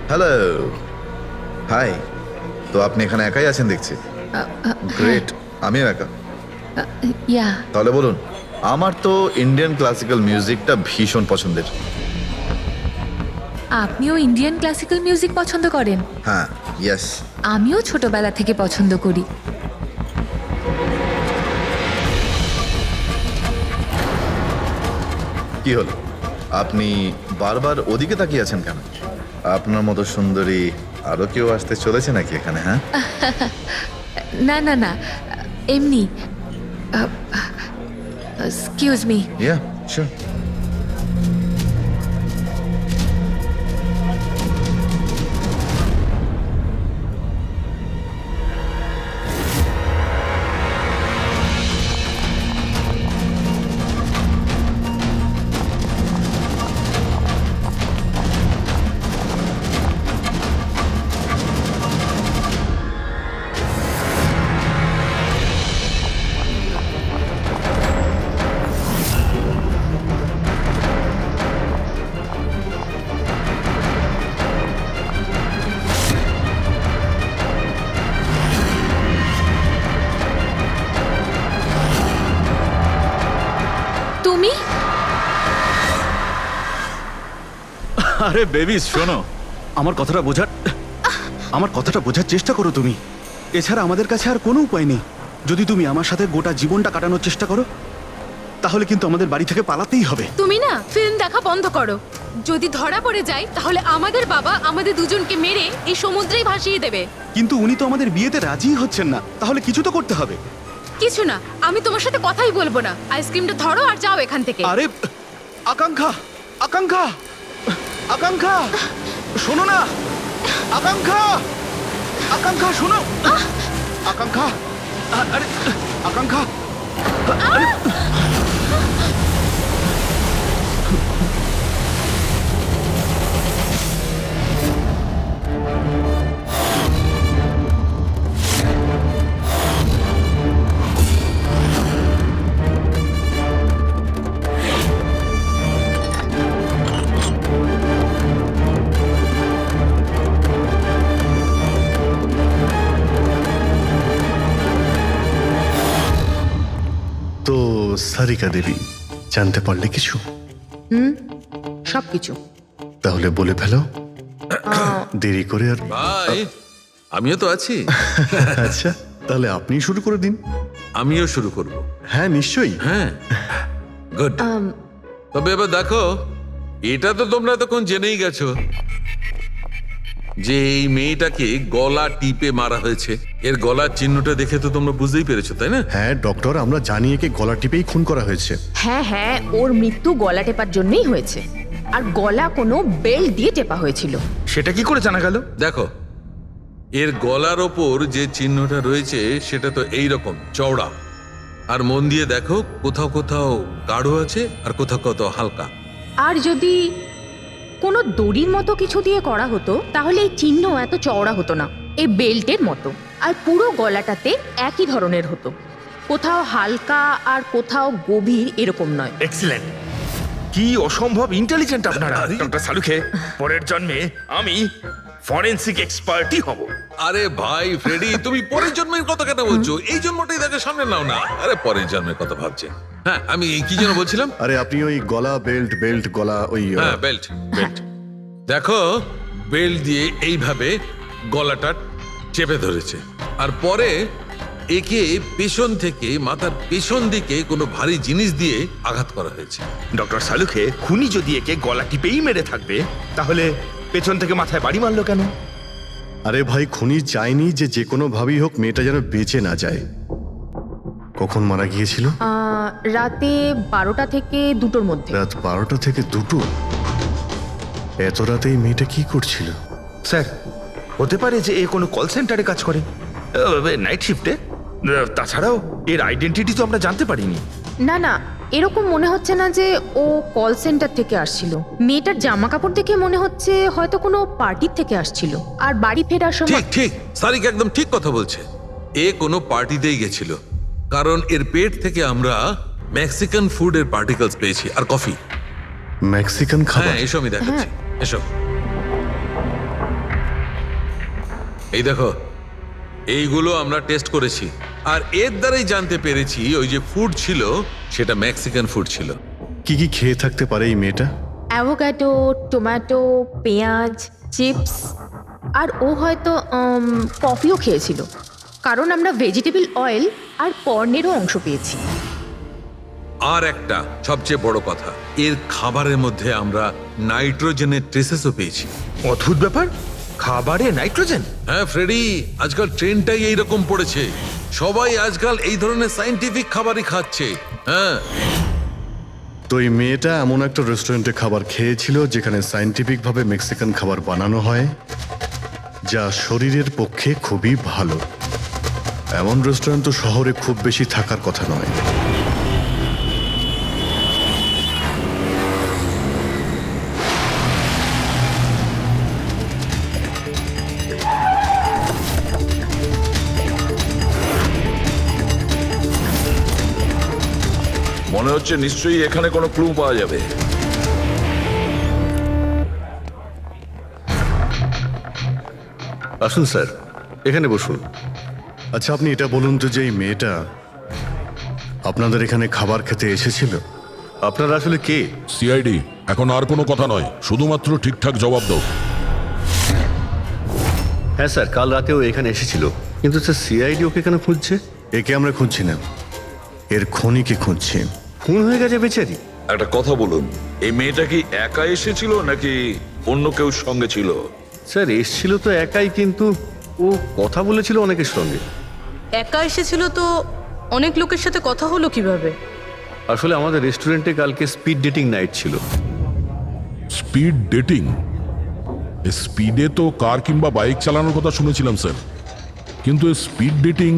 Hello, hi. তো আপনি এখানে একাই আছেন দেখছি। গ্রেট, আমিও একা। ইয়া তাহলে বলুন। আমার তো ইন্ডিয়ান ক্লাসিক্যাল মিউজিকটা ভীষণ পছন্দের। আপনিও ইন্ডিয়ান ক্লাসিক্যাল মিউজিক পছন্দ করেন? হ্যাঁ, ইয়েস। আমিও ছোটবেলা থেকে পছন্দ করি। কি হলো, আপনি বারবার ওদিকে তাকিয়ে আছেন কেন? আপনার মতো সুন্দরী আরো কেউ আসতে চলেছে নাকি এখানে? হ্যাঁ, না না না, এমনি। Excuse me. Yeah sure. তুমি? আরে বেবি শোনো, আমার কথাটা বোঝার চেষ্টা করো তুমি। এছাড়া আমাদের কাছে আর কোনো উপায় নেই। যদি তুমি আমার সাথে গোটা জীবনটা কাটানোর চেষ্টা করো, তাহলে কিন্তু আমাদের বাড়ি থেকে পালাতেই হবে। তুমি না ফিল্ম দেখা বন্ধ করো। যদি ধরা পড়ে যায় তাহলে আমাদের বাবা আমাদের দুজনকে মেরে এই সমুদ্রেই ভাসিয়ে দেবে। কিন্তু উনি তো আমাদের বিয়েতে রাজিই হচ্ছেন না, তাহলে কিছু তো করতে হবে। কিছু না, আমি তোমার সাথে কথাই বলবো না। আইসক্রিমটা ধরো আর যাও এখান থেকে। আরে আকাঙ্ক্ষা, আকাঙ্ক্ষা, আকাঙ্ক্ষা, শোনো না। আকাঙ্ক্ষা, আকাঙ্ক্ষা শোনো। আকাঙ্ক্ষা, আরে আকাঙ্ক্ষা। তো সারিকা দেবী, জানতে পারলে কিছু? সবকিছু। তাহলে বলে ফেলো, দেরি করে আর। ভাই, আমিও তো আছি। আচ্ছা, তাহলে আপনি শুরু করে দিন। আমিও শুরু করব। হ্যাঁ নিশ্চয়ই। হ্যাঁ, গুড। তবে এবার দেখো, এটা তো তোমরা তখন জেনেই গেছো যে এই মেয়েটাকে গলা টিপে মারা হয়েছে। এর গলার চিহ্নটা দেখে তো তোমরা বুঝতেই পেরেছো, তাই না? হ্যাঁ ডক্টর, আমরা জানি একে গলা টিপেই খুন করা হয়েছে। হ্যাঁ হ্যাঁ, ওর মৃত্যু গলা টেপার জন্যই হয়েছে। আর গলা কোনো বেল্ট দিয়ে টেপা হয়েছিল। সেটা কি করে জানা গেল? দেখো, এর গলার ওপর যে চিহ্নটা রয়েছে সেটা তো এই রকম চওড়া। আর মন দিয়ে দেখো, কোথাও কোথাও গাঢ় আছে আর কোথাও কোথাও হালকা। আর যদি কোনো দড়ির মতো কিছু দিয়ে করা হতো তাহলে এই চিহ্ন এত চওড়া হতো না, এই বেল্টের মতো। আর পুরো গলাটাতে একই ধরনের হতো, কোথাও হালকা আর কোথাও গভীর, এরকম নয়। এক্সিলেন্ট। কি অসম্ভব ইন্টেলিজেন্ট আপনারা। আরে। ডক্টর সালুখে, পরের জন্মে আমি ফরেনসিক এক্সপার্টই হব। আরে ভাই ফ্রেডি, তুমি পরের জন্মের কথা কেন বলছো? এই জন্মটাই দেখে সামনে নাও না। আরে পরের জন্মের কথা ভাবছে। হ্যাঁ, আমি কি যেন বলছিলাম? আরে আপনি ওই গলা বেল্ট বেল্ট গলা ওই হ্যাঁ, বেল্ট বেল্ট। দেখো, বেল্ট দিয়ে এইভাবে গলাটা চেপে ধরেছে। আর পরে একে পেছন থেকে মাথার পেছন দিকে কোনো ভারী জিনিস দিয়ে আঘাত করা হয়েছে। ডক্টর সালুখে, খুনি যদি একে গলা টিপেই মেরে থাকবে তাহলে পেছন থেকে মাথায় বাড়ি মারলো কেন? আরে ভাই, খুনি চায়নি যে কোনো ভাবেই হোক মেয়েটা যেন বেঁচে না যায়। কখন মারা গিয়েছিল? রাতে 12টা থেকে 2টোর মধ্যে। রাত 12টা থেকে 2টো? এত রাতে এই মেয়েটা কি করছিল? স্যার, হতে পারে যে এ কোনো কল সেন্টারে কাজ করে, নাইট শিফটে। তাছাড়াও এর আইডেন্টিটি তো আমরা জানতে পারিনি। না না, এরকম মনে হচ্ছে না যে ও কল সেন্টার থেকে আসছিল। মেয়েটার জামা কাপড় দেখে মনে হচ্ছে হয়তো কোনো পার্টির থেকে আসছিল। আর বাড়ি ফেরার সময়। ঠিক ঠিক, সারিক একদম ঠিক কথা বলছে। এ কোনো পার্টিতেই গেছিল, কারণ এর পেট থেকে আমরা মেক্সিকান ফুডের পার্টিকেলস পেয়েছি আর কফি। মেক্সিকান খাবার? হ্যাঁ, এসো আমি দেখাচ্ছি, এসো। এই দেখো, এইগুলো আমরা টেস্ট করেছি আর এর দ্বারাই জানতে পেরেছি ওই যে ফুড ছিল সেটা মেক্সিকান ফুড ছিল। কি কি খেয়ে থাকতে পারে এই মেয়েটা? অ্যাভোকাডো, টমেটো, পেঁয়াজ, চিপস, আর ও হয়তো কফিও খেয়েছিল, কারণ আমরা ভেজিটেবল অয়েল আর কর্নেরও অংশ পেয়েছি। আর একটা সবচেয়ে বড় কথা, এর খাবারের মধ্যে আমরা নাইট্রোজেনের ট্রেসেসও পেয়েছি। অদ্ভুত ব্যাপার, খাবারে নাইট্রোজেন। হ্যাঁ ফ্রেডি, আজকাল ট্রেনটাই এইরকম পড়েছে, সবাই আজকাল এই ধরনের সায়েন্টিফিক খাবারই খাচ্ছে। হ্যাঁ, তো এই মেয়েটা এমন একটা রেস্টুরেন্টে খাবার খেয়েছিল যেখানে সায়েন্টিফিক ভাবে মেক্সিকান খাবার বানানো হয়, যা শরীরের পক্ষে খুবই ভালো। এমন রেস্টুরেন্ট তো শহরে খুব বেশি থাকার কথা নয়। মনে হচ্ছে নিশ্চয়ই এখানে কোনো ক্লু পাওয়া যাবে। আসুন স্যার, এখানে বসুন। আচ্ছা, আপনি এটা বলুন তো যে এই মেয়েটা আপনাদের এখানে খাবার খেতে এসেছিল? আপনারা আসলে কে? সিআইডি। এখন আর কোনো কথা নয়, শুধুমাত্র ঠিকঠাক জবাব দাও। হ্যাঁ স্যার, কাল রাতেও এখানে এসেছিল, কিন্তু স্যার সিআইডি ওকে কেন খুঁজছে? একে আমরা খুঁজছি না, এর খনিকে খুঁজছি। খুন হয়ে গেছে বেচারি। একটা কথা বলুন, এই মেয়েটা কি একা এসেছিল নাকি অন্য কেউ সঙ্গে ছিল? স্যার এসেছিল তো একাই, কিন্তু ও কথা বলেছিল অনেকের সঙ্গে। একা এসেছিল তো অনেক লোকের সাথে কথা হলো কিভাবে? আসলে আমাদের রেস্টুরেন্টে কালকে স্পিড ডেটিং নাইট ছিল। Speed dating? স্পিডে তো কার কিংবা বাইক চালানোর কথা শুনেছিলাম স্যার, কিন্তু স্পিড ডেটিং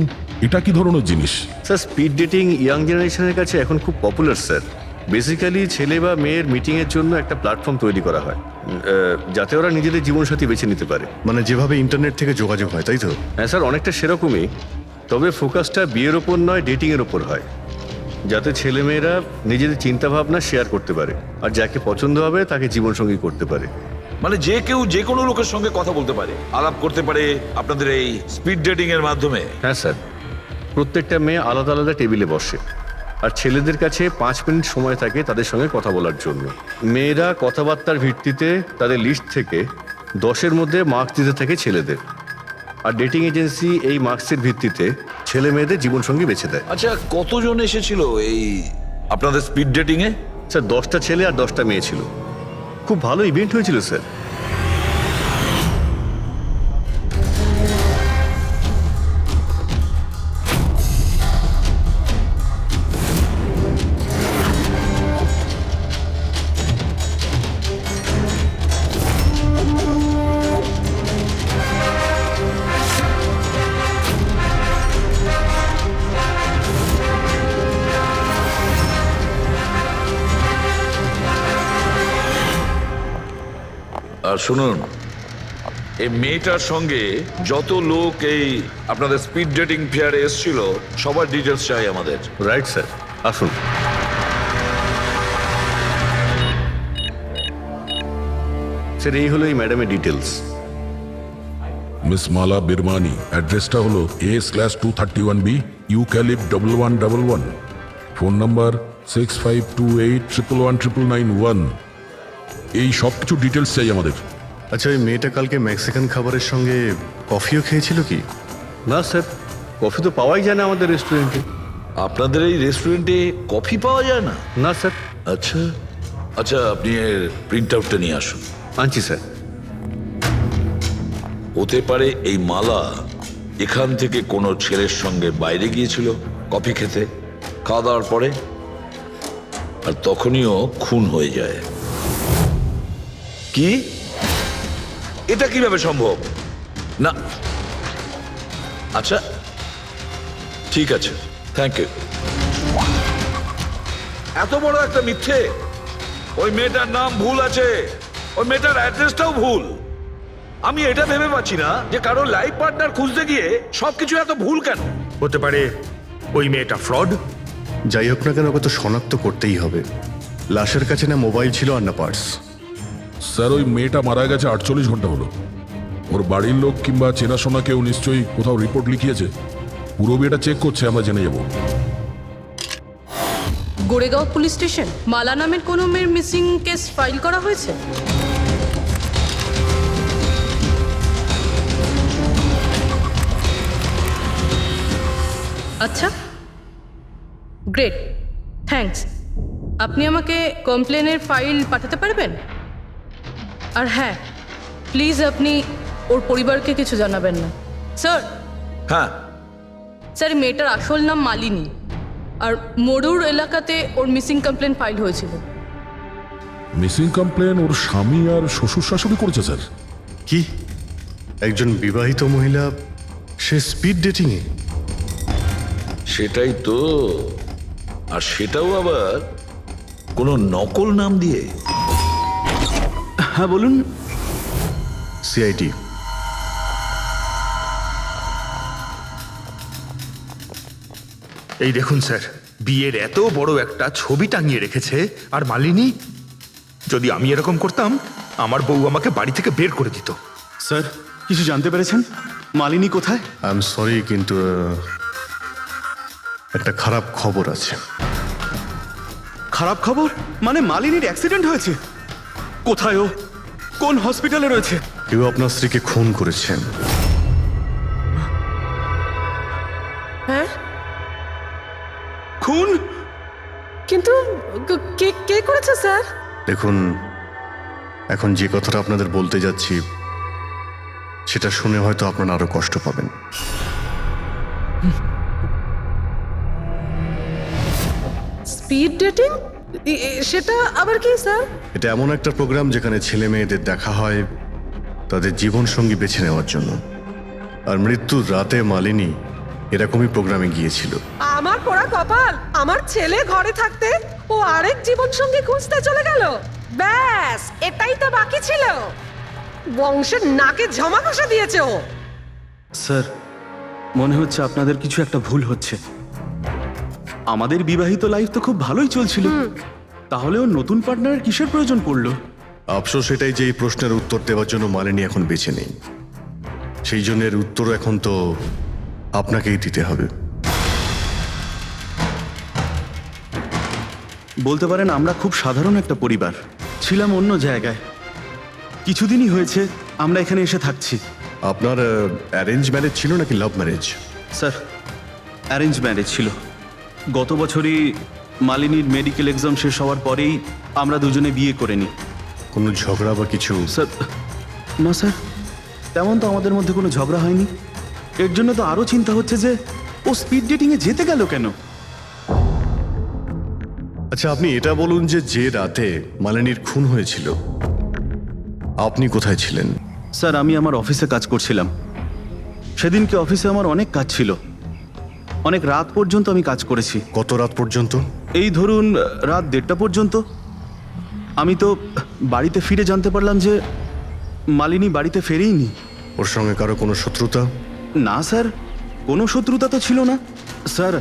এটা কি ধরনের জিনিস? স্যার স্পিড ডেটিং ইয়াং জেনারেশনের কাছে এখন খুব পপুলার স্যার। বেসিক্যালি ছেলে বা মেয়ের মিটিংয়ের জন্য একটা প্ল্যাটফর্ম তৈরি করা হয়, যাতে ওরা নিজেদের জীবনসাথী বেছে নিতে পারে। মানে যেভাবে ইন্টারনেট থেকে যোগাযোগ হয়, তাই তো? হ্যাঁ স্যার, অনেকটা সেরকমই, তবে ফোকাসটা বিয়ের ওপর নয়, ডেটিংয়ের ওপর হয়, যাতে ছেলেমেয়েরা নিজেদের চিন্তাভাবনা শেয়ার করতে পারে আর যাকে পছন্দ হবে তাকে জীবনসঙ্গী করতে পারে। মানে যে কেউ যে কোনো লোকের সঙ্গে কথা বলতে পারে, আলাপ করতে পারে আপনাদের এই স্পিড ডেটিং এর মাধ্যমে? হ্যাঁ স্যার, প্রত্যেকটা মেয়ে আলাদা আলাদা টেবিলে বসে আর ছেলেদের কাছে 5 মিনিট সময় থাকে তাদের সঙ্গে কথা বলার জন্য। মেয়েরা কথাবার্তার ভিত্তিতে তাদের লিস্ট থেকে 10-এর মধ্যে মার্কস দিতে থাকে ছেলেদের, আর ডেটিং এজেন্সি এই মার্কসের ভিত্তিতে ছেলে মেয়েদের জীবনসঙ্গী বেছে দেয়। আচ্ছা, কতজন এসেছিল এই আপনাদের স্পিড ডেটিং এ? স্যার 10টা ছেলে আর 10টা মেয়ে ছিল। খুব ভালো ইভেন্ট হয়েছিল স্যার। আর শুনুন, এই মেয়েটার সঙ্গে যত লোক এই আপনাদের স্পিড ডেটিং ফেয়ারে এসেছিল সবার ডিটেলস চাই আমাদের। রাইট স্যার, আসুন। স্যার এই হলো এই ম্যাডামের ডিটেলস। মিস মালা বিরমানি, অ্যাড্রেসটা হলো A/231B ইউক্যালিপ 1111, ফোন নাম্বার 6528119991। এই সব কিছু ডিটেলস চাই আমাদের। আচ্ছা, ওই মেয়েটা কালকে মেক্সিকান খাবারের সঙ্গে কফিও খেয়েছিল কি? না স্যার, কফি তো পাওয়াই যায় না আমাদের রেস্টুরেন্টে। আপনাদের এই রেস্টুরেন্টে কফি পাওয়া যায় না? না স্যার। আচ্ছা আচ্ছা, আপনি এর প্রিন্ট আউটটা নিয়ে আসুন। আনছি স্যার। হতে পারে এই মালা এখান থেকে কোনো ছেলের সঙ্গে বাইরে গিয়েছিল কফি খেতে, খাওয়া দাওয়ার পরে, আর তখনইও খুন হয়ে যায়। কি? এটা কিভাবে সম্ভব? না, আচ্ছা ঠিক আছে, থ্যাংক ইউ। এত বড় একটা মিথ্যে! ওই মেয়েটার নাম ভুল আছে, ওই মেয়েটার অ্যাড্রেসটাও ভুল। আমি এটা ভেবে পাচ্ছি না যে কারো লাইফ পার্টনার খুঁজতে গিয়ে সবকিছু এত ভুল কেন হতে পারে। ওই মেয়েটা ফ্রড। যাই হোক না কেন, ওকে তো শনাক্ত করতেই হবে। লাশের কাছে না মোবাইল ছিল আর না পার্স। স্যার ওই মেয়েটা মারা গেছে 48 ঘন্টা হলো। ওর বাড়ির লোক কিংবা চেনাশোনা কেউ নিশ্চয়ই কোথাও রিপোর্ট লিখিয়েছে। পুরো বিয়েটা চেক করছে, আমরা জেনে যাব। গোরেগাঁও পুলিশ স্টেশন, মালা নামের কোনো মেয়ের মিসিং কেস ফাইল করা হয়েছে? আচ্ছা, গ্রেট, থ্যাঙ্কস। আপনি আমাকে কমপ্লেনের ফাইল পাঠাতে পারবেন? আর হ্যাঁ, প্লিজ আপনি ওর পরিবারকে কিছু জানাবেন না। স্যার, হ্যাঁ, স্যার এই মেয়েটার আসল নাম মালিনী, আর মরুর এলাকাতে ওর মিসিং কমপ্লেন ফাইল হয়েছিল। মিসিং কমপ্লেন ওর স্বামী আর শ্বশুর শাশুড়ি করেছে স্যার। কি একজন বিবাহিত মহিলা, সে স্পিড ডেটিংয়ে? সেটাই তো। আর সেটাও আবার কোনো নকল নাম দিয়ে। হ্যাঁ বলুন। সিআইডি। এই দেখুন স্যার, বিয়ের এত বড় একটা ছবি টাঙিয়ে রেখেছে, আর মালিনী, যদি আমি এরকম করতাম আমার বউ আমাকে বাড়ি থেকে বের করে দিত। স্যার, কিছু জানতে পেরেছেন? মালিনী কোথায়? আই এম সরি, কিন্তু একটা খারাপ খবর আছে। খারাপ খবর? মানে মালিনীর অ্যাক্সিডেন্ট হয়েছে? কোথায় ও? কোন হসপিটালে রয়েছে? কেউ আপনার স্ত্রীকে খুন করেছেন। হ্যাঁ, খুন? কিন্তু কে কে করেছে স্যার? দেখুন, এখন যে কথাটা আপনাদের বলতে যাচ্ছি সেটা শুনে হয়তো আপনারা আরো কষ্ট পাবেন। Speed dating? সেটা আবার কি স্যার? এটা এমন একটা প্রোগ্রাম যেখানে ছেলে মেয়েদের দেখা হয় তাদের জীবন সঙ্গী বেছে নেওয়ার জন্য। আর মৃত্যুর রাতে মালিনী এরকমই প্রোগ্রামে গিয়েছিল। আমার পোড়া কপাল, আমার ছেলে ঘরে থাকতে ও আরেক জীবন সঙ্গী খুঁজতে চলে গেল। ব্যাস, এটাই তো বাকি ছিল। বংশের নাকে ঝমা কষা দিয়েছে ও। স্যার, মনে হচ্ছে আপনাদের কিছু একটা ভুল হচ্ছে। আমাদের বিবাহিত লাইফ তো খুব ভালোই চলছিল, তাহলেও নতুন পার্টনারের কিসের প্রয়োজন পড়লো? আফসোস এটাই যে এই প্রশ্নের উত্তর দেওয়ার জন্য মালিনী এখন বেঁচে নেই। সেই জন্য এর উত্তর এখন তো আপনাকেই দিতে হবে। বলতে পারেন আমরা খুব সাধারণ একটা পরিবার, ছিলাম অন্য জায়গায়। কিছুদিনই হয়েছে আমরা এখানে এসে থাকছি। আপনার অ্যারেঞ্জ ম্যারেজ ছিল নাকি love marriage? Sir, arrange marriage ছিল। গত বছরই মালিনীর মেডিকেল এক্সাম শেষ হওয়ার পরেই আমরা দুজনে বিয়ে করে নিই। কোনো ঝগড়া বা কিছু? স্যার, না স্যার, তেমন তো আমাদের মধ্যে কোনো ঝগড়া হয়নি। এর জন্য তো আরও চিন্তা হচ্ছে যে ও স্পিড ডেটিংয়ে যেতে গেল কেন। আচ্ছা, আপনি এটা বলুন যে রাতে মালিনীর খুন হয়েছিল আপনি কোথায় ছিলেন? স্যার, আমি আমার অফিসে কাজ করছিলাম। সেদিনকে অফিসে আমার অনেক কাজ ছিল, অনেক রাত পর্যন্ত আমি কাজ করেছি। কত রাত পর্যন্ত? এই ধরুন রাত 1:30 পর্যন্ত। আমি তো বাড়িতে ফিরে জানতে পারলাম যে মালিনী বাড়িতে ফেরেইনি। ওর সঙ্গে কারো কোনো শত্রুতা? না স্যার, কোনো শত্রুতা তো ছিল না। স্যার,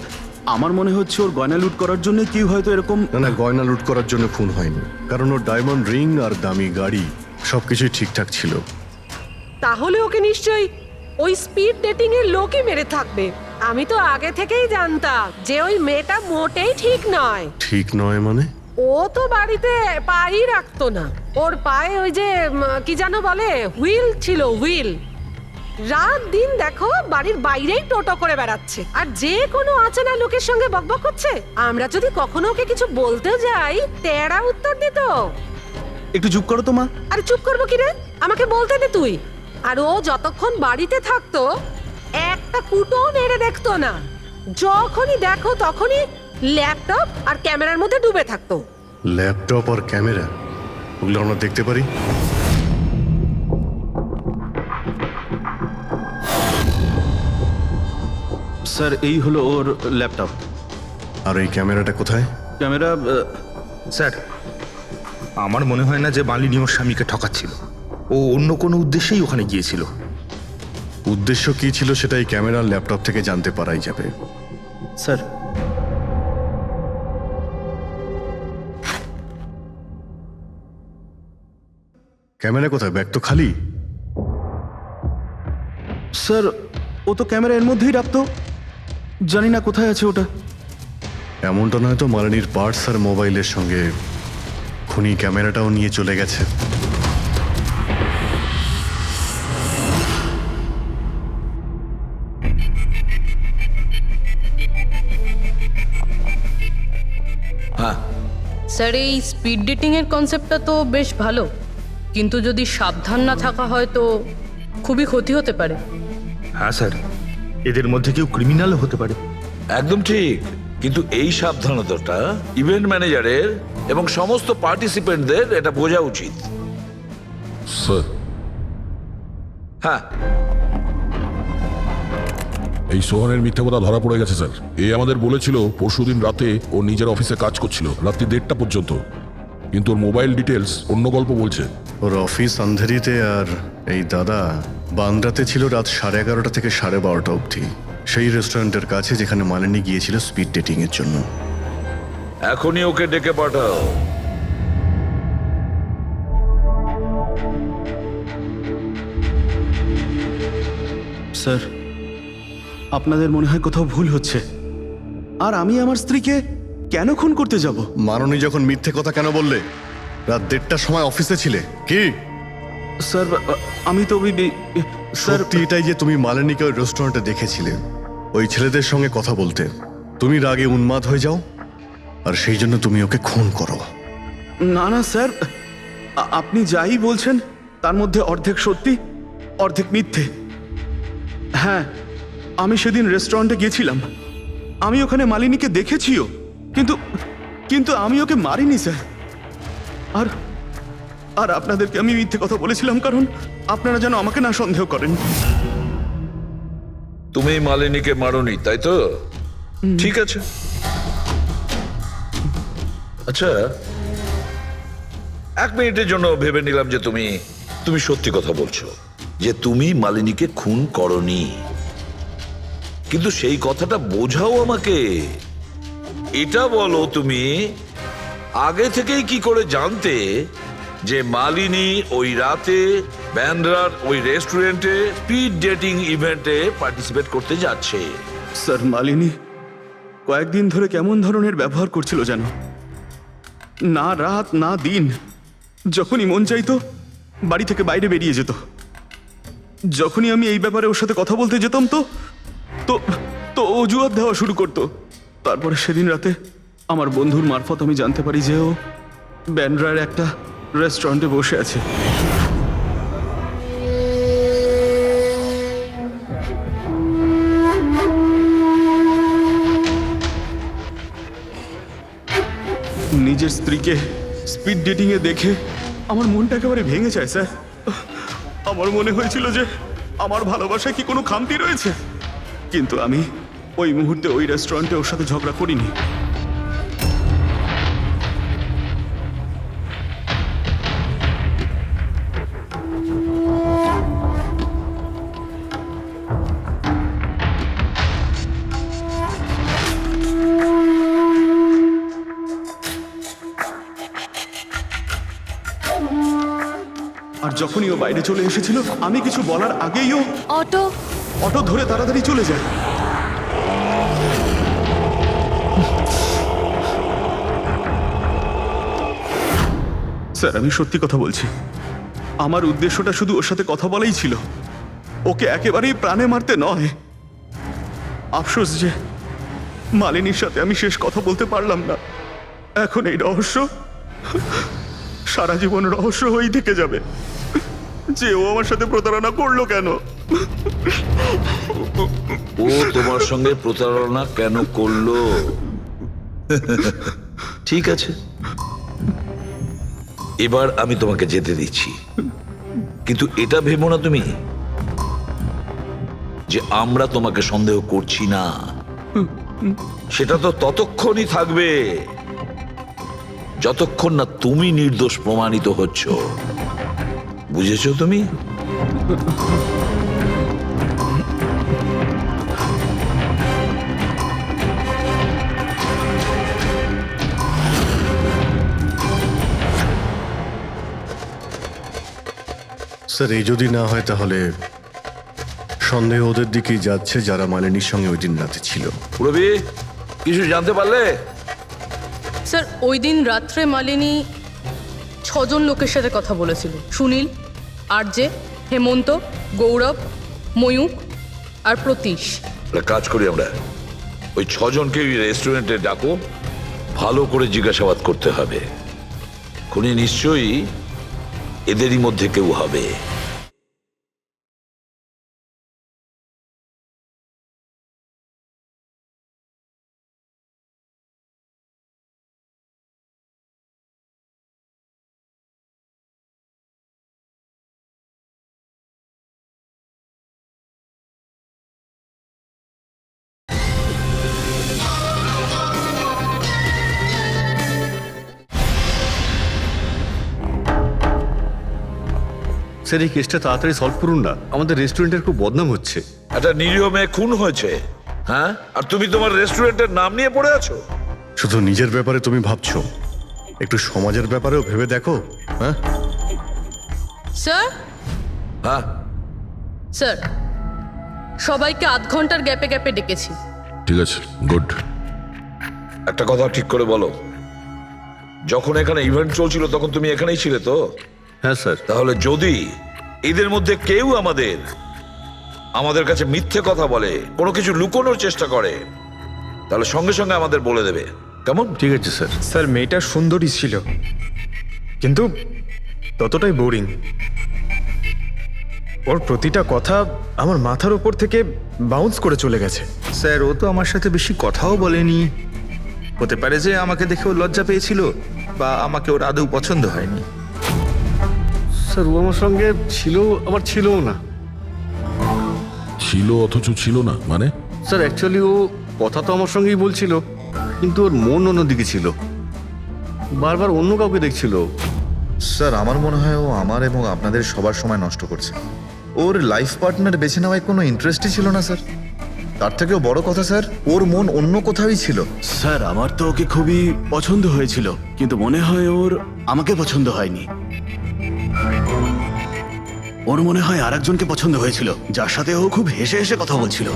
আমার মনে হচ্ছে ওর গয়না লুট করার জন্য কেউ হয়তো এরকম। না, গয়না লুট করার জন্য খুন হয়নি, কারণ ওর ডায়মন্ড রিং আর দামি গাড়ি সবকিছুই ঠিকঠাক ছিল। তাহলে ওকে নিশ্চয়ই ওই স্পিড ডেটিং এর লোকই মেরে থাকবে। আমি তো আগে থেকেই জানতাম যে ওই মেয়েটা মোটেই ঠিক নয়। ঠিক নয় মানে? ও তো বাড়িতে পাই রাখতো না। ওর পায়ে ওই যে কি যেন বলে, হুইল ছিল, হুইল। রাত দিন দেখো বাড়ির বাইরেই টোটো করে বেড়াচ্ছে, আর যে কোনো অচেনা লোকের সঙ্গে বকবক করছে। আমরা যদি কখনো ওকে কিছু বলতে যাই, তেরা উত্তর দিত। একটু চুপ করো তো মা। আরে চুপ করবো কি রে, আমাকে বলতে দে তুই। আর ও যতক্ষণ বাড়িতে থাকতো একটা কুটো নেড়ে দেখতো না। যখনই দেখো তখনই ল্যাপটপ আর ক্যামেরার মধ্যে ডুবে থাকতো। ল্যাপটপ আর ক্যামেরা, ওগুলো আমরা দেখতে পারি? স্যার, এই হলো ওর ল্যাপটপ। আর এই ক্যামেরাটা কোথায়? ক্যামেরা? স্যার, আমার মনে হয় না যে মালিনী ওর স্বামীকে ঠকাচ্ছিল। ও অন্য কোনো উদ্দেশ্যেই ওখানে গিয়েছিল। উদ্দেশ্য কি ছিল সেটা এই ক্যামেরার ল্যাপটপ থেকে জানতে পারাই যাবে। স্যার, ক্যামেরা কোথায়? ব্যাগ তো খালি। স্যার ও তো ক্যামেরা এর মধ্যেই রাখতো, জানি না কোথায় আছে ওটা। এমনটা নয় তো মালিনীর পার্টস আর মোবাইলের সঙ্গে খুনি ক্যামেরাটাও নিয়ে চলে গেছে? হ্যাঁ, স্যার এই স্পিড ডেটিং এর কনসেপ্টটা তো বেশ ভালো, কিন্তু যদি সাবধান না থাকা হয় তো খুবই ক্ষতি হতে পারে। হ্যাঁ স্যার, এদের মধ্যে কেউ ক্রিমিনাল হতে পারে। একদম ঠিক, কিন্তু এই সাবধানতাটা ইভেন্ট ম্যানেজারের এবং সমস্ত পার্টিসিপেন্টদের এটা বোঝা উচিত। স্যার, হ্যাঁ, এই সোহানের মিথ্যে কথা ধরা পড়ে গেছে স্যার। এ আমাদের বলেছিল পরশুদিন রাতে ও নিজের অফিসে কাজ করছিল রাত্রি 1:30টা পর্যন্ত, কিন্তু ওর মোবাইল ডিটেলস অন্য গল্প বলছে। ওর অফিস আন্ধেরিতে আর এই দাদা বান্দ্রাতে ছিল রাত 11:30 থেকে 12:30 অবধি, সেই রেস্টুরেন্টের কাছে যেখানে মালিনী গিয়েছিল স্পিড ডেটিং এর জন্য। এখনই ওকে ডেকে পাঠাও। স্যার, আপনাদের মনে হয় কোথাও ভুল হচ্ছে। আর আমি আমার স্ত্রীকে কেন খুন করতে যাব? মাননী যখন মিথ্যে কথা কেন বললে? রাত 1:30টার সময় অফিসে ছিলে কি? স্যার আমি তো স্যার সত্যি এটাই যে তুমি মালিনীকে ওই রেস্টুরেন্টে দেখেছিলে ওই ছেলেদের সঙ্গে কথা বলতে। তুমি রাগে উন্মাদ হয়ে যাও আর সেই জন্য তুমি ওকে খুন করো। না না স্যার, আপনি যাই বলছেন তার মধ্যে অর্ধেক সত্যি অর্ধেক মিথ্যে। হ্যাঁ, আমি সেদিন রেস্টুরেন্টে গিয়েছিলাম, আমি ওখানে মালিনীকে দেখেছিও, কিন্তু কিন্তু আমি ওকে মারিনি স্যার। আর আর আপনাদেরকে আমি মিথ্যে কথা বলেছিলাম কারণ আপনারা যেন আমাকে না সন্দেহ করেন। তুমি মালিনীকে মারোনি, তাই তো? ঠিক আছে। আচ্ছা, 1 মিনিটের জন্য ভেবে নিলাম যে তুমি সত্যি কথা বলছো, যে তুমি মালিনীকে খুন করনি, কিন্তু সেই কথাটা বোঝাও আমাকে। এটা বলো, তুমি আগে থেকেই কি করে জানতে যে মালিনী ওই রাতে ব্যান্ড্রার ওই রেস্টুরেন্টে স্পিড ডেটিং ইভেন্টে পার্টিসিপেট করতে যাচ্ছে? স্যার, মালিনী কয়েকদিন ধরে কেমন ধরনের ব্যবহার করছিল যেন, না রাত না দিন, যখনই মন চাইতো বাড়ি থেকে বাইরে বেরিয়ে যেত। যখনই আমি এই ব্যাপারে ওর সাথে কথা বলতে যেতাম তো তো তো অজুহাত দেওয়া শুরু করতো। তারপরে সেদিন রাতে আমার বন্ধুর মারফত আমি জানতে পারি যে ও ব্যান্ড্রার একটা রেস্টুরেন্টে বসে আছে। নিজের স্ত্রীকে স্পিড ডেটিং এ দেখে আমার মনটা একেবারে ভেঙে যায় স্যার। আমার মনে হয়েছিল যে আমার ভালোবাসায় কি কোনো খামতি রয়েছে, কিন্তু আমি ওই মুহূর্তে ওই রেস্টুরেন্টে ওর সাথে ঝগড়া করিনি। আর যখনই ও বাইরে চলে এসেছিল আমি কিছু বলার আগেই ও অটো ধরে তাড়াতাড়ি চলে যায়। স্যার, আমি সত্যি কথা বলছি, আমার উদ্দেশ্যটা শুধু ওর সাথে কথা বলাই ছিল, ওকে একেবারেই প্রাণে মারতে নয়। আফসোস যে মালিনীর সাথে আমি শেষ কথা বলতে পারলাম না। এখন এই রহস্য সারা জীবন রহস্য হয়েই থেকে যাবে যে ও আমার সাথে প্রতারণা করলো কেন। ও তোমার সঙ্গে প্রতারণা কেন করলো? ঠিক আছে, এবার আমি তোমাকে যেতে দিচ্ছি, কিন্তু এটা ভেবো না তুমি যে আমরা তোমাকে সন্দেহ করছি না। সেটা তো ততক্ষণই থাকবে যতক্ষণ না তুমি নির্দোষ প্রমাণিত হচ্ছ। বুঝেছো তুমি? স্যার, এই যদি না হয় তাহলে সন্দেহ ওদের দিকেই যাচ্ছে যারা মালিনীর সঙ্গে ওই দিন রাতে ছিল। রবি কিছু জানতে পারলে? স্যার ওই দিন রাত্রে মালিনী 6 জন লোকের সাথে কথা বলেছিল। সুনীল, আরজে, হেমন্ত, গৌরব, ময়ূক আর প্রতীশ। একটা কাজ করি আমরা, ওই 6 জনকে ওই রেস্টুরেন্টে ডাকো, ভালো করে জিজ্ঞাসাবাদ করতে হবে। খুনি নিশ্চয়ই এদেরই মধ্যে কেউ হবে। স্যার এই কেসটা তাড়াতাড়ি সলভ করুন না, আমাদের রেস্টুরেন্টের খুব বদনাম হচ্ছে। একটা নিরীহ মেয়ে খুন হয়েছে, হ্যাঁ, আর তুমি তোমার রেস্টুরেন্টের নাম নিয়ে পড়ে আছো। শুধু নিজের ব্যাপারে তুমি ভাবছো, একটু সমাজের ব্যাপারেও ভেবে দেখো। হ্যাঁ স্যার, হ্যাঁ, স্যার সবাইকে আধ ঘন্টার গ্যাপে গ্যাপে ডেকেছি। ঠিক আছে, গুড। একটা কথা ঠিক করে বলো, যখন এখানে ইভেন্ট চলছিল তখন তুমি এখানেই ছিলে তো? হ্যাঁ স্যার। তাহলে যদি এদের মধ্যে কেউ আমাদের কাছে মিথ্যে কথা বলে, কোনো কিছু লুকোনোর চেষ্টা করে, তাহলে সঙ্গে সঙ্গে আমাদের বলে দেবে, কেমন? ঠিক আছে স্যার। স্যার মেয়েটা সুন্দরী ছিল, কিন্তু ততটাই বোরিং। ওর প্রতিটা কথা আমার মাথার উপর থেকে বাউন্স করে চলে গেছে। স্যার ও তো আমার সাথে বেশি কথাও বলেনি। হতে পারে যে আমাকে দেখে ও লজ্জা পেয়েছিল, বা আমাকে ওর আদৌ পছন্দ হয়নি। স্যার ও আমার সঙ্গে ছিল, আবার ছিলও না। ছিল অথচ ছিল না মানে? স্যার অ্যাকচুয়ালি ও কথা তো আমার সঙ্গেই বলছিল, কিন্তু ওর মন অন্যদিকে ছিল, বারবার অন্য কাউকে দেখছিল। স্যার আমার মনে হয় ও আমার এবং আপনাদের সবার সময় নষ্ট করছে। ওর লাইফ পার্টনার বেছে নেওয়ায় কোনো ইন্টারেস্টই ছিল না স্যার। তার থেকেও বড় কথা স্যার, ওর মন অন্য কোথাওই ছিল। স্যার আমার তো ওকে খুবই পছন্দ হয়েছিল, কিন্তু মনে হয় ওর আমাকে পছন্দ হয়নি। ওর মনে হয় আরেকজনকে পছন্দ হয়েছিল, যার সাথে ও খুব হেসে হেসে কথা বলছিল।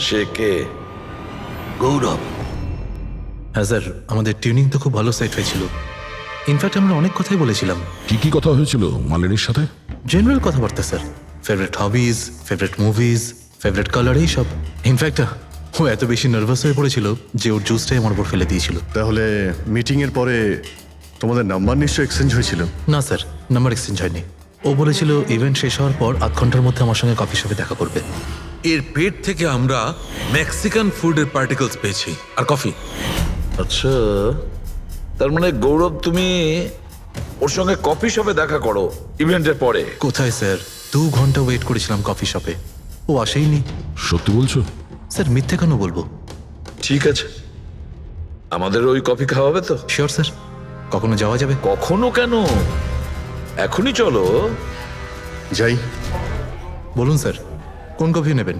সে কে? গৌরব। হ্যাঁ স্যার, আমাদের টিউনিং তো খুব ভালো সেট হয়েছিল। ইনফ্যাক্ট আমরা অনেক কথাই বলেছিলাম। কি কি কথা হয়েছিল মালিনীর সাথে? জেনারেল কথাবার্তা sir, favourite hobbies, favourite movies, favourite colour, এইসব। ইনফ্যাক্ট ও এত বেশি নার্ভাস হয়ে পড়েছিল যে ওর জুসটাই আমার উপর ফেলে দিয়েছিল। তাহলে মিটিংয়ের পরে তোমাদের নাম্বার নিশ্চয়ই এক্সচেঞ্জ হয়েছিল? না স্যার, নাম্বার এক্সচেঞ্জ হয়নি। ও বলেছিল ইভেন্ট শেষ হওয়ার পর 8 ঘন্টার মধ্যে আমার সঙ্গে কফি শপে দেখা করবে। এর পেট থেকে আমরা মেক্সিকান ফুডের পার্টিকেলস পেয়েছি, আর কফি। আচ্ছা, তার মানে গৌরব তুমি ওর সঙ্গে কফি শপে দেখা করো ইভেন্টের পরে? কোথায় স্যার, 2 ঘন্টা ওয়েট করেছিলাম কফি শপে, ও আসেইনি। সত্যি বলছো? স্যার মিথ্যে কেন বলবো? ঠিক আছে, আমাদের ওই কফি খাওয়াবে তো? শিওর স্যার, কখনো যাওয়া যাবে? কখনো কেন, এখনই চলো। যাই। বলুন স্যার, কোন কফি নেবেন?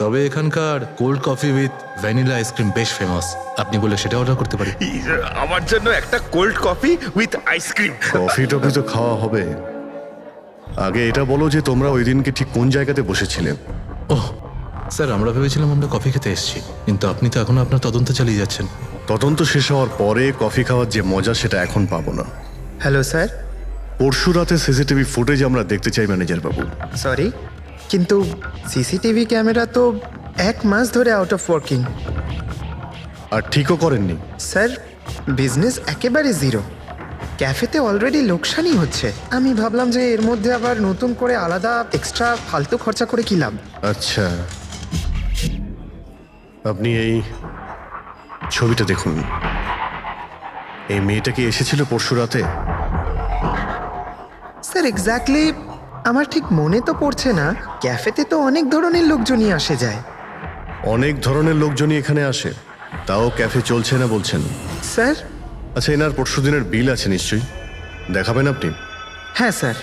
তবে এখানকার cold coffee with vanilla ice cream বেশ ফেমাস, আপনি বলে সেটা অর্ডার করতে পারি। আমার জন্য একটা cold coffee with ice cream. Coffee toffee তো খাওয়া হবে, আগে এটা বলো যে তোমরা ওই দিনকে ঠিক কোন জায়গাতে বসেছিলে? ওহ স্যার, আমরা ভেবেছিলাম আমরা কফি খেতে এসেছি, কিন্তু আপনি তো এখনো আপনার তদন্ত চালিয়ে যাচ্ছেন। তদন্ত শেষ হওয়ার পরে কফি খাওয়ার যে মজা সেটা এখন পাবো না। Hello sir. পরশু রাতে সিসিটিভি ফুটেজ আমরা দেখতে চাই ম্যানেজার বাবু। সরি, কিন্তু সিসিটিভি ক্যামেরা তো 1 মাস ধরে আউট অফ ওয়ার্কিং। আর ঠিকও করেননি? স্যার বিজনেস একেবারে জিরো, ক্যাফেতে অলরেডি লোকসানই হচ্ছে। আমি ভাবলাম যে এর মধ্যে আবার নতুন করে আলাদা এক্সট্রা ফালতু খরচা করে কি লাভ। আচ্ছা, আপনি এই ছবিটা দেখুন। এই মেয়েটা কি এসেছিল পরশু রাতে? স্যার এক্স্যাক্টলি আমার ঠিক মনে তো পড়ছে না। ক্যাফেতে তো অনেক ধরনের লোকজনই আসে যায়। অনেক ধরনের লোকজনই এখানে আসে, তাও ক্যাফে চলছে না বলছেন? স্যার আচ্ছা, এনার পরশু দিনের বিল আছে নিশ্চয়ই, দেখাবেন আপনি? হ্যাঁ স্যার।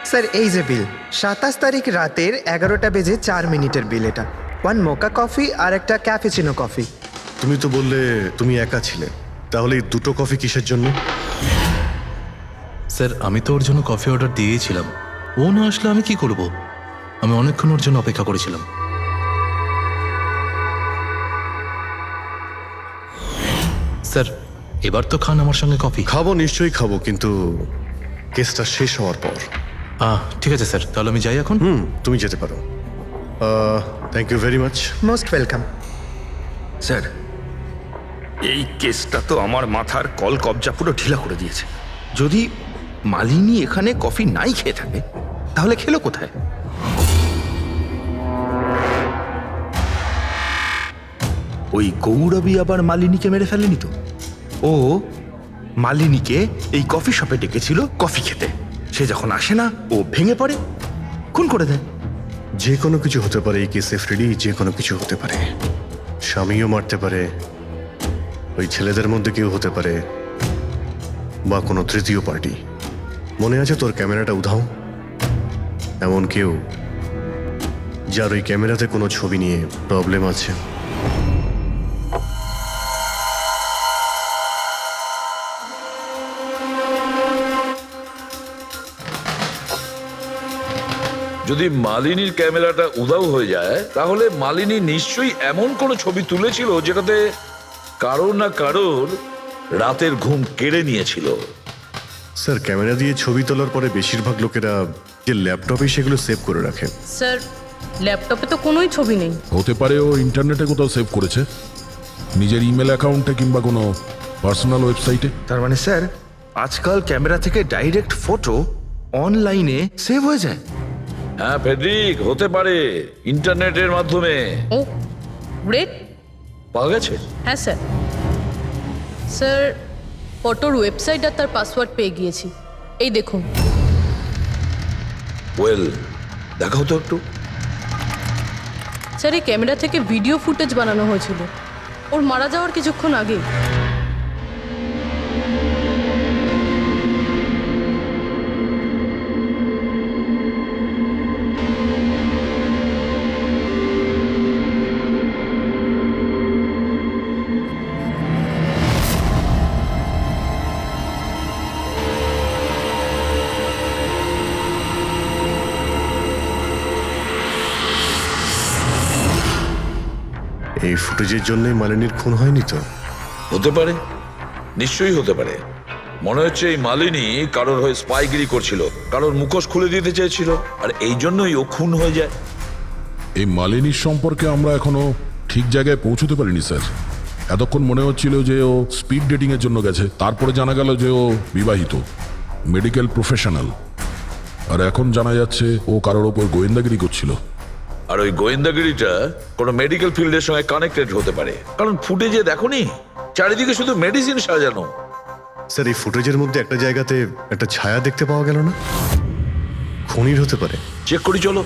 স্যার এই যে বিল, 27 তারিখ রাতের 11টা বেজে 4 মিনিটের বিল এটা। 1 মোকা কফি আর একটা ক্যাফেচিনো কফি। তুমি তো বললে তুমি একা ছিলে, তাহলে এই দুটো কফি কিসের জন্য? স্যার আমি তো ওর জন্য কফি অর্ডার দিয়েছিলাম, ও না আসলে আমি কি করব? আমি অনেকক্ষণ ওর জন্য অপেক্ষা করেছিলাম। স্যার এবার তো খান আমার সঙ্গে কফি। খাবো, নিশ্চয়ই খাবো, কিন্তু কেসটা শেষ হওয়ার পর। ঠিক আছে স্যার, তাহলে আমি যাই এখন। তুমি যেতে পারো। Thank you very much. Most welcome. Sir, এই কেসটা তো আমার মাথার কল কবজা পুরো ঢিলা করে দিয়েছে। যদি মালিনী এখানে কফি নাই খেয়ে থাকে, তাহলে খেলো কোথায়? ওই গৌরবী আবার মালিনীকে মেরে ফেলেনি তো? ও মালিনীকে এই কফি শপে ডেকেছিল কফি খেতে, সে যখন আসে না ও ভেঙে পড়ে, খুন করে দেয়। যে কোনো কিছু হতে পারে এই কেসে ফ্রেডি, যে কোনো কিছু হতে পারে। স্বামীও মারতে পারে, ওই ছেলেদের মধ্যে কেউ হতে পারে, বা কোনো তৃতীয় পার্টি। মনে আছে তোর ক্যামেরাটা উধাও? এমন কেউ যার ওই ক্যামেরাতে কোনো ছবি নিয়ে প্রবলেম আছে। যদি মালিনীর ক্যামেরাটা উধাও হয়ে যায়, তাহলে মালিনী নিশ্চয়ই এমন কোনো ছবি তুলেছিল যেটাতে কারোর না কারোর রাতের ঘুম কেড়ে নিয়েছিল। স্যার, ক্যামেরা দিয়ে ছবি তোলার পরে বেশিরভাগ লোকেরা যে ল্যাপটপে সেগুলো সেভ করে রাখে। স্যার ল্যাপটপে তো কোনোই ছবি নেই। হতে পারে ও ইন্টারনেটে কোথাও সেভ করেছে, নিজের ইমেল অ্যাকাউন্টে কিংবা কোনো পার্সোনাল ওয়েবসাইটে। তার মানে স্যার, আজকাল ক্যামেরা থেকে ডাইরেক্ট ফটো অনলাইনে সেভ হয়ে যায়। হ্যাঁ ফেডরিক, হতে পারে ইন্টারনেটের মাধ্যমে। ও গ্রেট। পাওয়া গেছে? হ্যাঁ স্যার। স্যার ফটোর ওয়েবসাইট আর তার পাসওয়ার্ড পেয়ে গিয়েছি, এই দেখুন। ওয়েল, দেখাও তো একটু। স্যার এই ক্যামেরা থেকে ভিডিও ফুটেজ বানানো হয়েছিল ওর মারা যাওয়ার কিছুক্ষণ আগে। এই ফুটেজের জন্যই মালিনীর খুন হয়নি তো? হতে পারে, নিশ্চয়ই হতে পারে। মনে হচ্ছে এই মালিনী কারোর হয়ে স্পাইগিরি করছিল, কারোর মুখোশ খুলে দিতে চেয়েছিল, আর এই জন্যই ও খুন হয়ে যায়। এই মালিনীর সম্পর্কে আমরা এখনো ঠিক জায়গায় পৌঁছতে পারিনি স্যার। এতক্ষণ মনে হচ্ছিল যে ও স্পিড ডেটিং এর জন্য গেছে, তারপরে জানা গেল যে ও বিবাহিত, মেডিকেল প্রফেশনাল, আর এখন জানা যাচ্ছে ও কারোর ওপর গোয়েন্দাগিরি করছিল। আর ওই গোয়েন্দাগিরিটা কোনো মেডিকেল ফিল্ডের সঙ্গে কানেক্টেড হতে পারে, কারণ ফুটেজে দেখোনি চারিদিকে শুধু মেডিসিন সাজানো। স্যার, এই ফুটেজের মধ্যে একটা জায়গাতে একটা ছায়া দেখতে পাওয়া গেল না? খুনির হতে পারে। চেক করি চলো।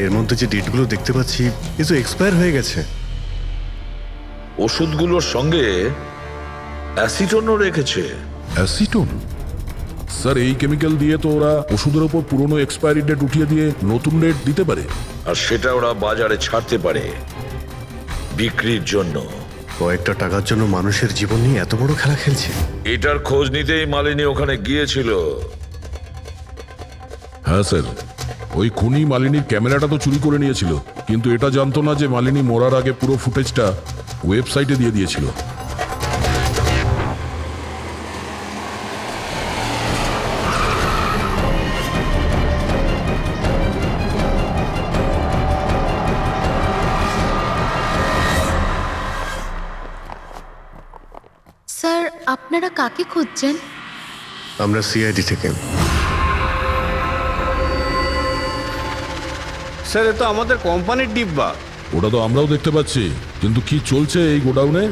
এর মধ্যে যে ডেটগুলো দেখতে পাচ্ছি এ তো এক্সপায়ার হয়ে গেছে। ওষুধগুলোর সঙ্গে অ্যাসিটনও রেখেছে। অ্যাসিটোন? স্যার, এই কেমিক্যাল দিয়ে তো ওরা ওষুধের ওপর পুরনো এক্সপায়ারি ডেট উঠিয়ে দিয়ে নতুন ডেট দিতে পারে, আর সেটা ওরা বাজারে ছাড়তে পারে বিক্রির জন্য। কয়েকটা টাকার জন্য মানুষের জীবন নিয়ে এত বড় খেলা খেলছে। এটার খোঁজ নিতেই মালিনী ওখানে গিয়েছিল। হ্যাঁ স্যার, ওই খুনি মালিনীর ক্যামেরাটা তো চুরি করে নিয়েছিল, কিন্তু এটা জানতো না যে মালিনী মরার আগে পুরো ফুটেজটা ওয়েবসাইটে দিয়ে দিয়েছিল। স্যার আপনারা কাকে খুঁজছেন? আমরা সিআইডি থেকে। স্যার এ তো আমাদের কোম্পানির ডিব্বা। ওটা তো আমরাও দেখতে পাচ্ছি, কিন্তু কি চলছে এই গোডাউনে?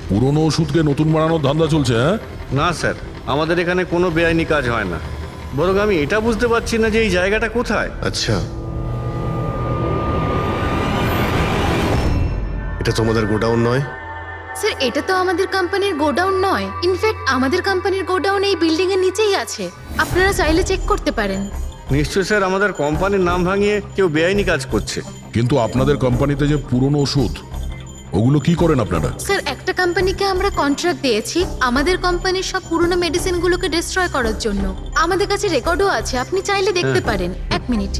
পুরনো ওষুধকে নতুন বানানোর ধান্দা চলছে? হ্যাঁ না স্যার, আমাদের এখানে কোনো বেআইনি কাজ হয় না। বরং আমি এটা বুঝতে পারছি না যে এই জায়গাটা কোথায়। আচ্ছা, এটা তোমাদের গোডাউন নয়? স্যার এটা তো আমাদের কোম্পানির গোডাউন নয়, ইনফ্যাক্ট আমাদের কোম্পানির গোডাউন এই বিল্ডিং এর নিচেই আছে। আপনারা চাইলে চেক করতে পারেন। নিশ্চয় স্যার আমাদের কোম্পানির নাম ভাঙিয়ে কেউ বেআইনি কাজ করছে। কিন্তু আপনাদের কোম্পানিতে যে পুরনো ওষুধ, ওগুলো কি করেন আপনারা? স্যার একটা কোম্পানিকে আমরা কন্ট্রাক্ট দিয়েছি আমাদের কোম্পানির সব পুরনো মেডিসিনগুলোকে ডিস্ট্রয় করার জন্য। আমাদের কাছে রেকর্ডও আছে, আপনি চাইলে দেখতে পারেন। এক মিনিট।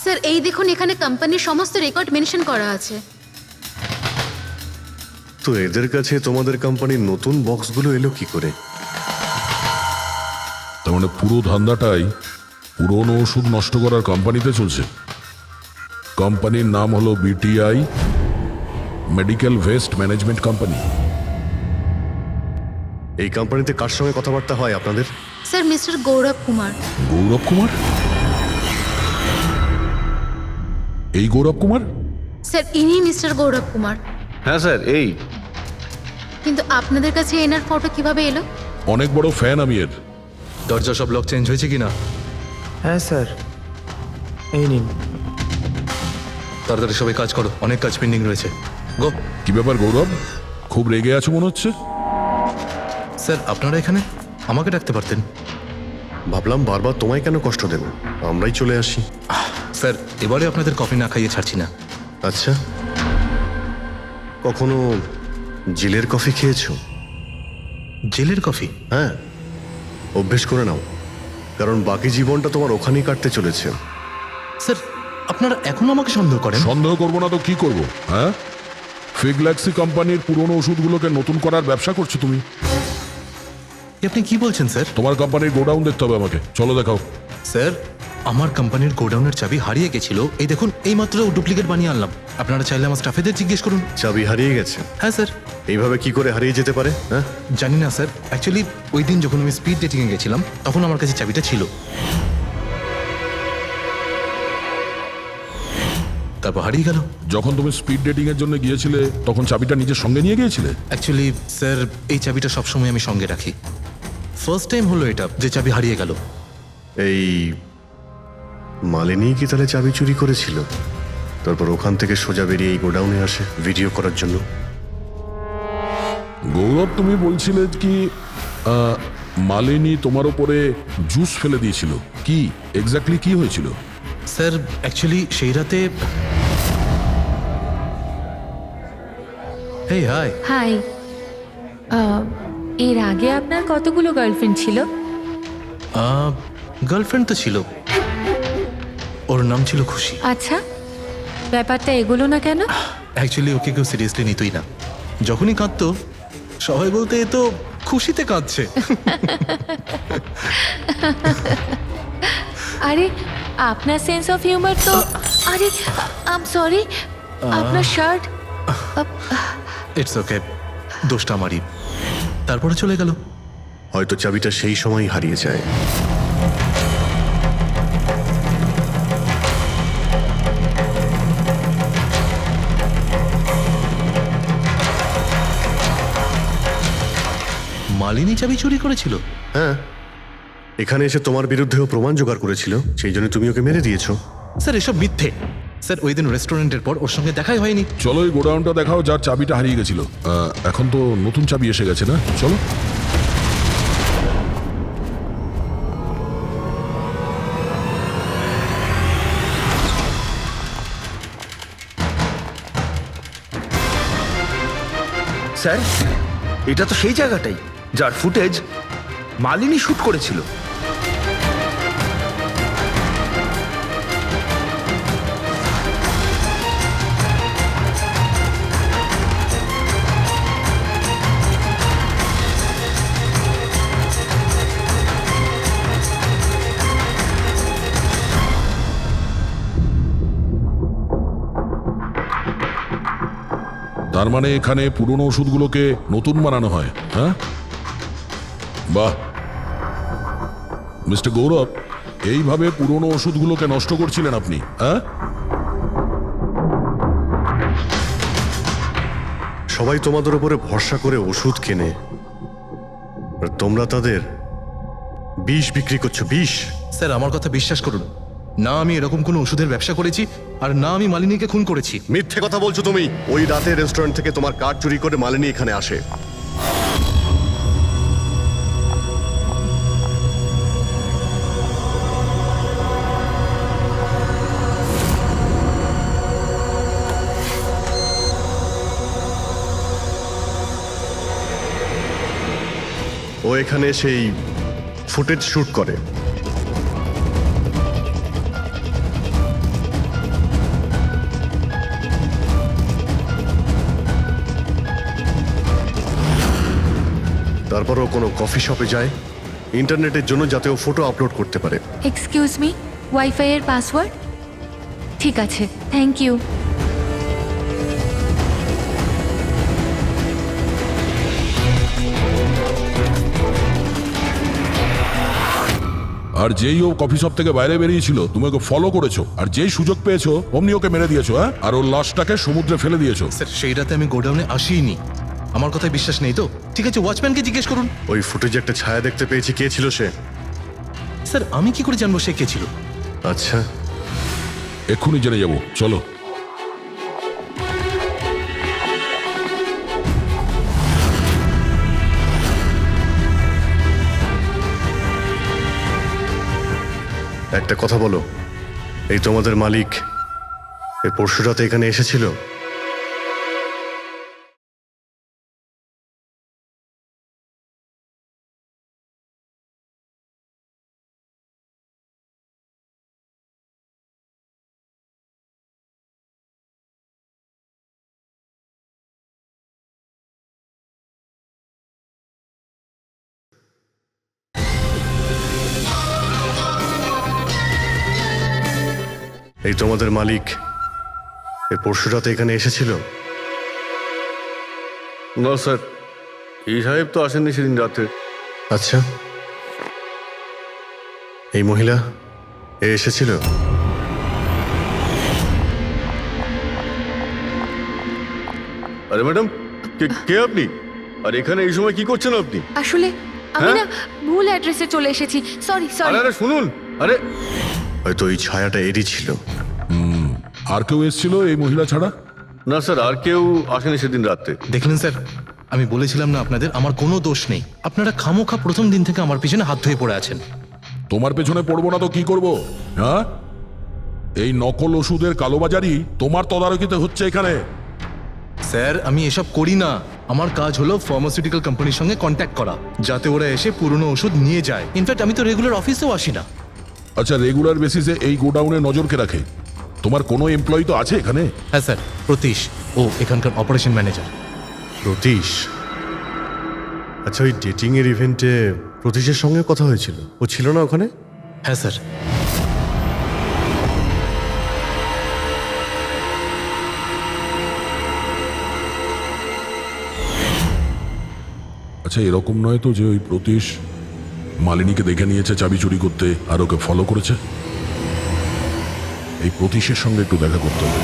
স্যার এই দেখুন, এখানে কোম্পানির সমস্ত রেকর্ড মেনশন করা আছে। তো এদের কাছে তোমাদের কোম্পানির নতুন বক্সগুলো এলো কি করে? তার মানে পুরো ধান্দাটাই পুরনো ওষুধ নষ্ট করার কোম্পানিতে চলছে। কোম্পানির নাম হলো BTI medical waste management company. এই কোম্পানিতে কার সঙ্গে কথাবার্তা হয় আপনাদের? স্যার মিস্টার গৌরব কুমার। গৌরব কুমার? এই গৌরব কুমার? স্যার ইনি মিস্টার গৌরব কুমার। হ্যাঁ স্যার এই। কিন্তু আপনাদের কাছে এনার ফটো কিভাবে এলো? অনেক বড় ফ্যান আমি এর। দরজা সব লক চেঞ্জ হয়েছে কিনা? হ্যাঁ স্যার, এই নিন। তাড়াতাড়ি সবাই কাজ করো, অনেক কাজ পেন্ডিং রয়েছে। গো। কি ব্যাপার গৌরব, খুব রেগে আছো মনে হচ্ছে? স্যার আপনারা এখানে? আমাকে ডাকতে পারতেন। ভাবলাম বারবার তোমায় কেন কষ্ট দেব, আমরাই চলে আসি। স্যার এবারে আপনাদের কফি না খাইয়ে ছাড়ছি না। আচ্ছা, কখনো জেলের কফি খেয়েছো? জেলের কফি? হ্যাঁ, অভ্যেস করে নাও, কারণ বাকি জীবনটা তোমার ওখানেই কাটতে চলেছে। স্যার আপনারা এখনো আমাকে সন্দেহ করেন? সন্দেহ করবো না তো কি করব? হ্যাঁ, ফিগল্যাক্সি কোম্পানির পুরনো ওষুধগুলোকে নতুন করার ব্যবসা করছো তুমি। আপনি কি বলছেন স্যার? তোমার কোম্পানির গোডাউন দেখতে হবে আমাকে, চলো দেখাও। স্যার আমার কোম্পানির গোডাউনের চাবি হারিয়ে গেছিল, এই দেখুন এই মাত্র ডুপ্লিকেট বানিয়ে আনলাম। আপনারা চাইলে আমার স্টাফেদের জিজ্ঞেস করুন। চাবি হারিয়ে গেছে? হ্যাঁ স্যার। এইভাবে কি করে হারিয়ে যেতে পারে? হ্যাঁ জানি না স্যার, অ্যাকচুয়ালি ওই দিন যখন আমি স্পিড ডেটিংয়ে গেছিলাম তখন আমার কাছে চাবিটা ছিল। তারপর হারিয়ে গেল। যখন তুমি স্পিড ডেটিং এর জন্য গিয়েছিলে তখন চাবিটা নিজের সঙ্গে নিয়ে গিয়েছিলে? অ্যাকচুয়ালি স্যার এই চাবিটা সবসময় আমি সঙ্গে রাখি। ফার্স্ট টাইম হলো এটা যে চাবি হারিয়ে গেল। এই মালিনী কি তাহলে চাবি চুরি করেছিল, তারপর ওখান থেকে সোজা বেরিয়ে এই গোডাউনে আসে ভিডিও করার জন্য? গৌরব তুমি বলছিলে কি মালিনী তোমার উপরে জুস ফেলে দিয়েছিল, কি এক্স্যাক্টলি কি হয়েছিল? স্যার অ্যাকচুয়ালি সেই রাতে হেই হাই। হাই। এর আগে আপনার কতগুলো গার্লফ্রেন্ড ছিল? গার্লফ্রেন্ড তো ছিল, ওর নাম ছিল খুশি। আচ্ছা, ব্যাপারটা এগুলো না কেন? অ্যাকচুয়ালি ওকে কেউ সিরিয়াসলি নিতই না। যখনই কাঁদতো সবাই বলতে এ তো খুশিতে কাঁদছে। আরে আপনার সেন্স অফ হিউমার তো, আরে আই এম সরি, আপনার শার্ট। ইটস ওকে, দোষটা আমারই। তারপরে চলে গেল। হয়তো চাবিটা সেই সময় হারিয়ে যায়। মালিনী চাবি চুরি করেছিল? হ্যাঁ, এখানে এসে তোমার বিরুদ্ধেও প্রমাণ জোগাড় করেছিল, সেই জন্য তুমি ওকে মেরে দিয়েছো। স্যার এসব মিথ্যে। স্যার ওই দিন রেস্টুরেন্টের পর ওর সঙ্গে দেখাই হয়নি। চলো এই গোডাউনটা দেখাও যার চাবিটা হারিয়ে গেছিল। এখন তো নতুন চাবি এসে গেছে না, চলো। স্যার এটা তো সেই জায়গাটাই যার ফুটেজ মালিনী শুট করেছিল। তার মানে এখানে পুরনো ওষুধগুলোকে নতুন বানানো হয়। হ্যাঁ, বাহ। মিস্টার গৌরব, এইভাবে পুরনো ওষুধগুলোকে নষ্ট করছিলেন আপনি? হ্যাঁ, সবাই তোমাদের উপরে ভরসা করে ওষুধ কেনে, আর তোমরা তাদের বিষ বিক্রি করছো। বিষ? স্যার আমার কথা বিশ্বাস করুন, না আমি এরকম কোনো ওষুধের ব্যবসা করেছি, আর না আমি মালিনীকে খুন করেছি। মিথ্যে কথা বলছো তুমি। ওই রাতে রেস্টুরেন্ট থেকে তোমার কার্ড চুরি করে মালিনী এখানে আসে। ও এখানে সেই ফুটেজ শুট করে। তারপর ও কোনো কফি শপে যায় ইন্টারনেটের জন্য, যাতে ও ফটো আপলোড করতে পারে। এক্সকিউজ মি, ওয়াইফাই এর পাসওয়ার্ড? ঠিক আছে, থ্যাংক ইউ। আর যেই ও কফি শপ থেকে বাইরে বেরিয়েছিল তুমি ওকে ফলো করেছো, আর যেই সুযোগ পেয়েছো অমনি ওকে মেরে দিয়েছো, হ্যাঁ? আর ওর লাশটাকে সমুদ্রে ফেলে দিয়েছো। স্যার সেই রাতে আমি গোডাউনে আসিনি, আমার কথায় বিশ্বাস নেই তো? ঠিক আছে, ওয়াচম্যানকে জিজ্ঞেস করুন। ওই ফুটেজে একটা ছায়া দেখতে পেয়েছি, কে ছিল সে? স্যার আমি কি করে জানবো সে কে ছিল? আচ্ছা, এক্ষুনি জেনে যাবো, চলো। একটা কথা বলো, এই তোমাদের মালিক এই পরশু রাতে এখানে এসেছিল? এই তোমাদের মালিক এই পরশু রাতে এখানে এসেছিল? না স্যার, এই সাহেব তো আসেননি সেদিন রাতে। আচ্ছা, এই মহিলা এসেছিল? আরে ম্যাডাম, কে আপনি? আর এখানে এই সময় কি করছেন আপনি? আসলে আমি না ভুল অ্যাড্রেসে চলে এসেছি, সরি সরি। আরে শুনুন, আরে হয়তো ওই ছায়াটা এরই ছিল। আর কেউ এসেছিল এই মহিলা ছাড়া? না স্যার, আর কেউ আসেনি সেদিন রাতে। দেখলেন স্যার, আমি বলেছিলাম না আপনাদের আমার কোনো দোষ নেই। আপনারা খামোখা প্রথম দিন থেকে আমার পিছনে হাত ধুয়ে পড়ে আছেন। তোমার পেছনে পড়বো না তো কি করব? হ্যাঁ, এই নকল ওষুধের কালোবাজারি তোমার তদারকিতে হচ্ছে এখানে। স্যার আমি এসব করি না, আমার কাজ হলো ফার্মাসিউটিক্যাল কোম্পানির সঙ্গে কন্ট্যাক্ট করা, যাতে ওরা এসে পুরনো ওষুধ নিয়ে যায়। ইনফ্যাক্ট আমি তো রেগুলার অফিসেও আসি না। আচ্ছা, রেগুলার বেসিসে এই গোডাউনে নজর কে রাখে? তোমার কোনো এমপ্লয়ি তো আছে এখানে? হ্যাঁ স্যার, প্রতীশ, ও এখানকার অপারেশন ম্যানেজার। প্রতীশ? আচ্ছা, ওই ডেটিং এর ইভেন্টে প্রতীশের সঙ্গে কথা হয়েছিল, ও ছিল না ওখানে? হ্যাঁ স্যার। আচ্ছা, এরকম নয় তো যে ওই প্রতীশ মালিনীকে দেখে নিয়েছে চাবি চুরি করতে আর ওকে ফলো করেছে? এই প্রতীশের সঙ্গে একটু দেখা করতে হবে।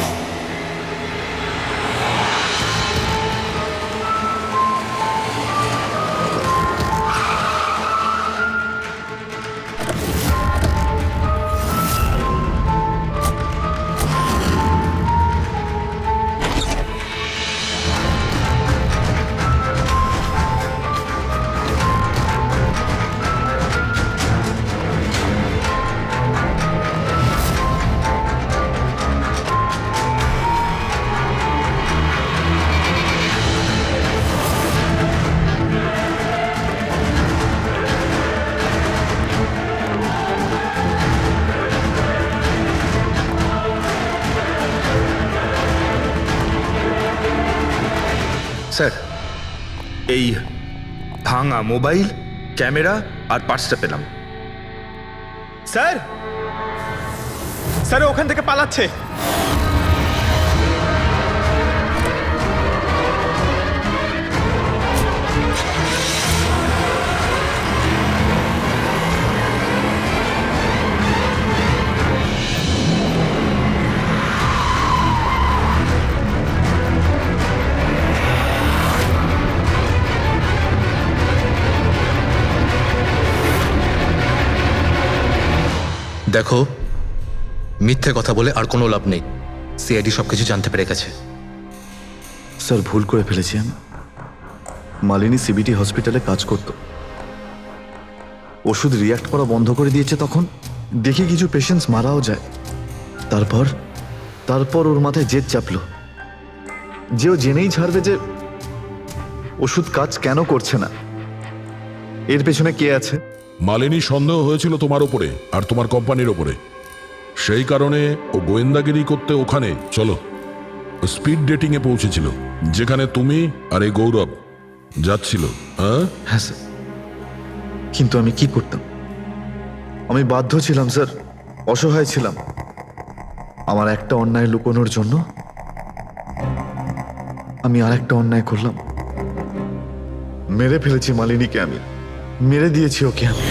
স্যার, এই ভাঙা মোবাইল, ক্যামেরা আর পার্সটা পেলাম। স্যার, স্যার ওখান থেকে পালাচ্ছে। দেখো, মিথ্যে কথা বলে আর কোনো লাভ নেই। সিআইডি সবকিছু জানতে পেরে গেছে। স্যার ভুল করে ফেলেছি আমি। মালিনী সিবিটি হসপিটালে কাজ করত, ওষুধ রিয়াক্ট করা বন্ধ করে দিয়েছে। তখন দেখি কিছু পেশেন্টস মারাও যায়। তারপর ওর মাথায় জেদ চাপলো যে ও জেনেই ছাড়বে যে ওষুধ কাজ কেন করছে না, এর পেছনে কে আছে। মালিনী সন্দেহ হয়েছিল তোমার ওপরে আর তোমার কোম্পানির ওপরে, সেই কারণে ও গোয়েন্দাগিরি করতে ওখানে চলো স্পিড ডেটিং এ পৌঁছেছিল, যেখানে তুমি আর এই গৌরব যাচ্ছিল। হ্যাঁ স্যার, কিন্তু আমি কি করতাম? আমি বাধ্য ছিলাম স্যার, অসহায় ছিলাম। আমার একটা অন্যায় লুকোনোর জন্য আমি আর একটা অন্যায় করলাম। মেরে ফেলেছি মালিনীকে, আমি মেরে দিয়েছি ওকে আমি।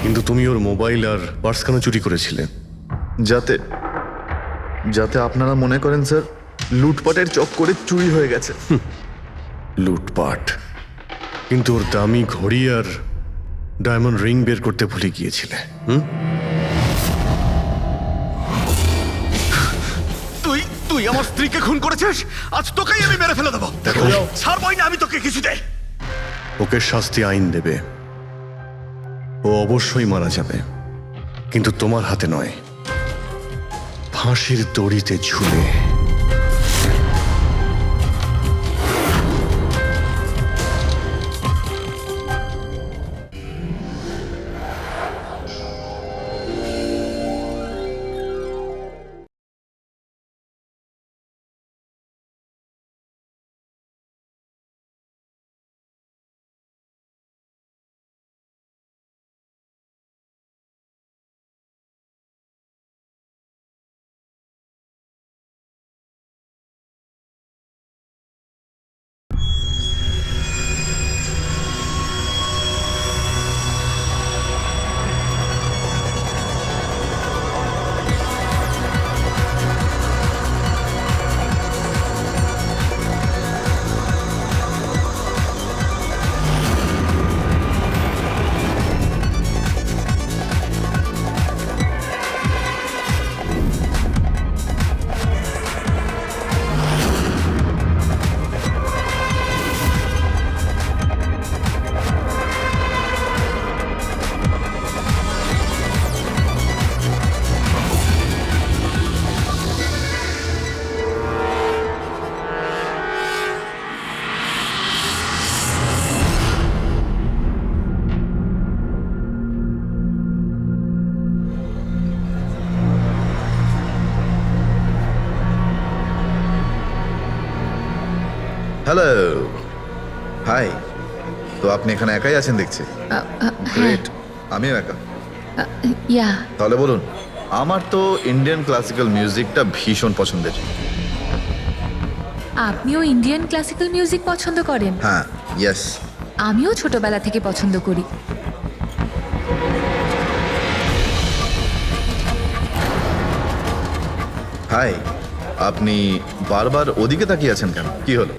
কিন্তু তুমি ওর মোবাইল আর পার্স কেন চুরি করেছিলে? যাতে আপনারা মনে করেন স্যার লুটপাটের চক্করে চুরি হয়ে গেছে। লুটপাট? কিন্তু ওর দামি ঘড়ি আর ডায়মন্ড রিং বের করতে ভুলে গিয়েছিলে। তুই আমার স্ত্রীকে খুন করেছিস, আজ তোকেই আমি মেরে ফেলে দেবো। ছাড়বই না আমি তোকে কিছুতে। ওকে শাস্তি আইন দেবে, ও অবশ্যই মারা যাবে, কিন্তু তোমার হাতে নয়, ফাঁসির দড়িতে ঝুলে। Hello, hi. তো আপনি এখানে একাই আছেন দেখছি। গ্রেট, আমিও একা। ইয়া, তাহলে বলুন। আমার তো ইন্ডিয়ান ক্লাসিক্যাল মিউজিকটা ভীষণ পছন্দের। আপনিও ইন্ডিয়ান ক্লাসিক্যাল মিউজিক পছন্দ করেন? হ্যাঁ, ইয়েস। আমিও ছোটবেলা থেকে পছন্দ করি। হাই, আপনি বারবার ওদিকে তাকিয়ে আছেন কেন? কি হলো?